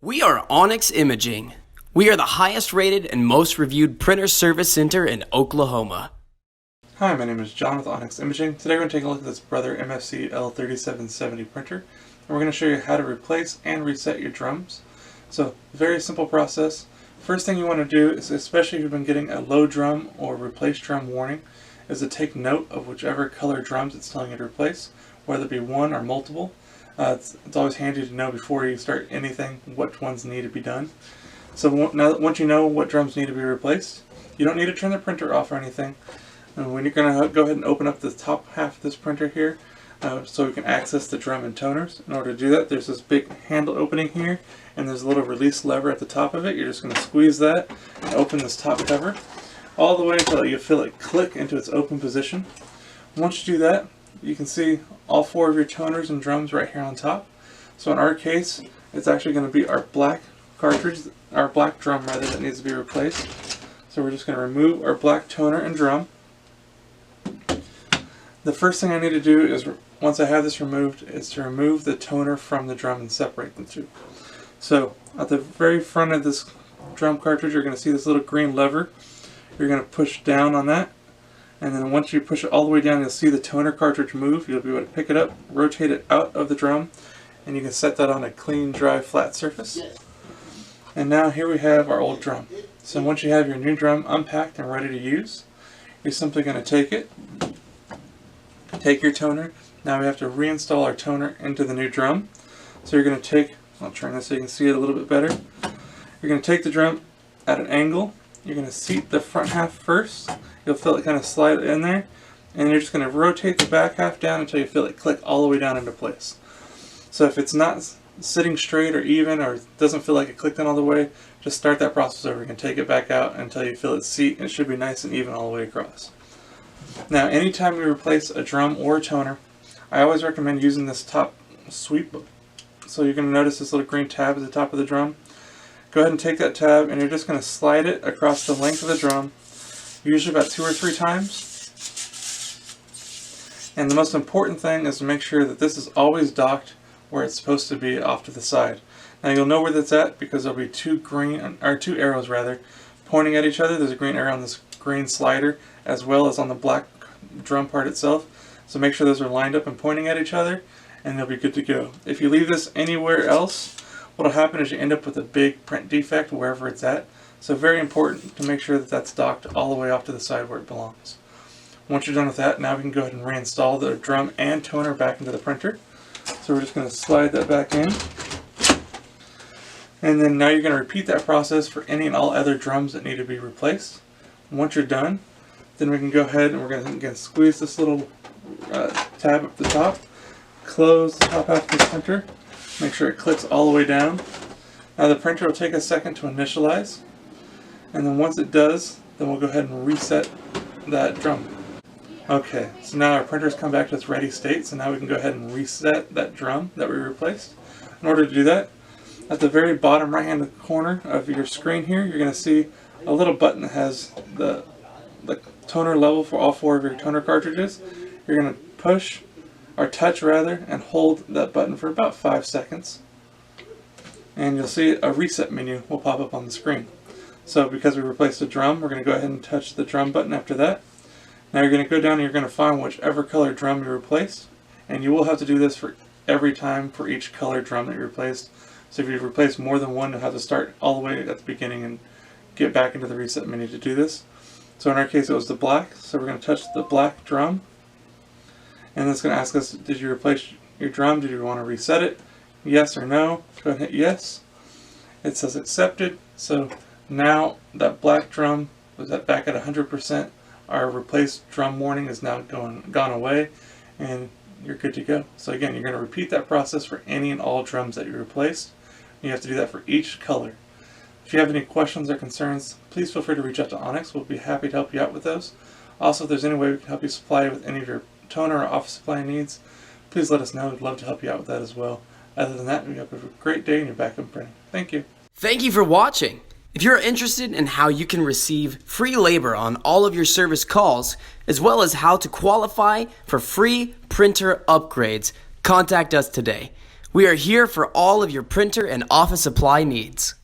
We are Onyx Imaging. We are the highest rated and most reviewed printer service center in Oklahoma. Hi, my name is John with Onyx Imaging. Today we're going to take a look at this Brother MFC L3770 printer, and we're going to show you how to replace and reset your drums. So, very simple process. First thing you want to do is, especially if you've been getting a low drum or replace drum warning, is to take note of whichever color drums it's telling you to replace, whether it be one or multiple. It's always handy to know before you start anything which ones need to be done. So now once you know what drums need to be replaced, you don't need to turn the printer off or anything. And when you're going to go ahead and open up the top half of this printer here, so we can access the drum and toners. In order to do that, there's this big handle opening here, and there's a little release lever at the top of it. You're just going to squeeze that and open this top cover all the way until you feel it click into its open position. Once you do that, you can see all four of your toners and drums right here on top. So in our case, it's actually going to be our black cartridge, our black drum rather, that needs to be replaced. So we're just going to remove our black toner and drum. The first thing I need to do is, once I have this removed, is to remove the toner from the drum and separate the two. So at the very front of this drum cartridge, you're going to see this little green lever. You're going to push down on that. And then once you push it all the way down, you'll see the toner cartridge move. You'll be able to pick it up, rotate it out of the drum, and you can set that on a clean, dry, flat surface. And now here we have our old drum. So once you have your new drum unpacked and ready to use, you're simply going to take it, take your toner. Now we have to reinstall our toner into the new drum. So you're going to take, I'll turn this so you can see it a little bit better. You're going to take the drum at an angle. You're going to seat the front half first. You'll feel it kind of slide in there, and you're just going to rotate the back half down until you feel it click all the way down into place. So if it's not sitting straight or even, or doesn't feel like it clicked in all the way, just start that process over. You can take it back out until you feel it seat, and it should be nice and even all the way across. Now, anytime you replace a drum or a toner, I always recommend using this top sweep. So you're going to notice this little green tab at the top of the drum. Go ahead and take that tab, and you're just going to slide it across the length of the drum, usually about 2 or 3 times. And the most important thing is to make sure that this is always docked where it's supposed to be, off to the side. Now you'll know where that's at because there'll be two arrows rather, pointing at each other. There's a green arrow on this green slider as well as on the black drum part itself. So make sure those are lined up and pointing at each other, and they'll be good to go. If you leave this anywhere else, what'll happen is you end up with a big print defect wherever it's at. So very important to make sure that that's docked all the way off to the side where it belongs. Once you're done with that, now we can go ahead and reinstall the drum and toner back into the printer. So we're just going to slide that back in. And then now you're going to repeat that process for any and all other drums that need to be replaced. Once you're done, then we can go ahead and we're going to again squeeze this little tab up the top, close the top half of the printer, make sure it clicks all the way down. Now the printer will take a second to initialize, and then once it does, then we'll go ahead and reset that drum. Okay, so now our printer's come back to its ready state, so now we can go ahead and reset that drum that we replaced. In order to do that, at the very bottom right hand corner of your screen here, you're going to see a little button that has the toner level for all 4 of your toner cartridges. You're going to push, or touch rather, and hold that button for about 5 seconds. And you'll see a reset menu will pop up on the screen. So because we replaced the drum, we're going to go ahead and touch the drum button after that. Now you're going to go down and you're going to find whichever color drum you replaced. And you will have to do this for every time for each color drum that you replaced. So if you've replaced more than one, you'll have to start all the way at the beginning and get back into the reset menu to do this. So in our case it was the black, so we're going to touch the black drum. And it's going to ask us, did you replace your drum? Did you want to reset it? Yes or no? Go ahead and hit yes. It says accepted. So now that black drum was back at 100%. Our replaced drum warning is now gone away, and you're good to go. So again, you're going to repeat that process for any and all drums that you replaced. You have to do that for each color. If you have any questions or concerns, please feel free to reach out to Onyx. We'll be happy to help you out with those. Also, if there's any way we can help you supply with any of your toner or office supply needs, please let us know. We'd love to help you out with that as well. Other than that, we hope you have a great day and you're back up printing. Thank you. Thank you for watching. If you're interested in how you can receive free labor on all of your service calls, as well as how to qualify for free printer upgrades, contact us today. We are here for all of your printer and office supply needs.